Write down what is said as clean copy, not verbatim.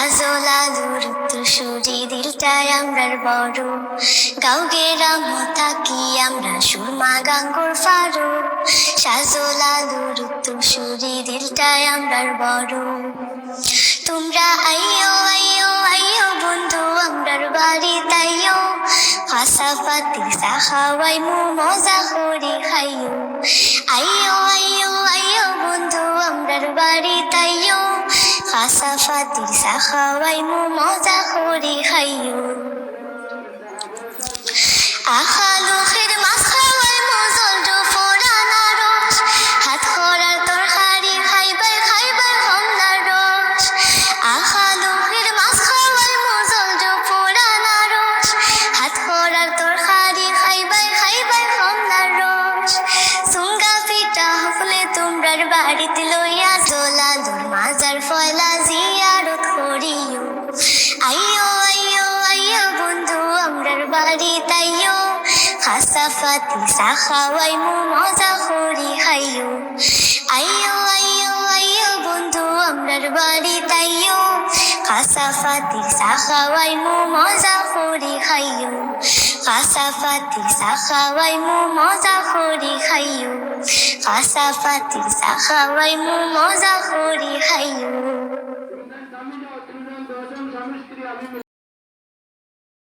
সাজলা দূরত্ব সুরি দিলটায় আমরার বড় গাও গেরাম থাকি আমরা সুরমা গাঙ্গুর ফারু সাজলা দূরত্ব সুরি দিলটায় আমরার বড় তোমরা আইও আইও আইও বন্ধু আমরার বাড়ি তাইও ফাঁসাফাতি সাহাওয়াই মু মজা করে খাইও আইও আইও আইও বন্ধু আমরার বাড়ি তাইও ফাঁসাফাতি সাহাওয়াই মু মজা করে খাইও আখালু খের মাছ খাওয়াই মু জলটো ফোড়ানা রস হাত খরার তরকারি খাইবাই খাইবাই হমলার রস আখালু খের মাছ খাওয়াই মু জলটো ফোড়ানা রস হাত খরার তরকারি খাইবাই খাইবাই হমলার রস সুঙ্গা পিঠা হফলে তোমরার বাড়িতে লইয়া দোলা দোর মাজার ফয়লা জিয়ারত করিও আইও আইও আইও বন্ধু আমরার বাড়ি তাইও খাসাফাতি সাখাওয়াই মু মজা করি খাইও আইও আইও আইও বন্ধু আমরার বাড়ি তাইও খাসাফাতি সাখাওয়াই মু মজা করি খাইও খাসাফাতি সাখাওয়াই মু মজা করি খাইও খাসাফাতি সাখাওয়াই মু মজা করি খাইও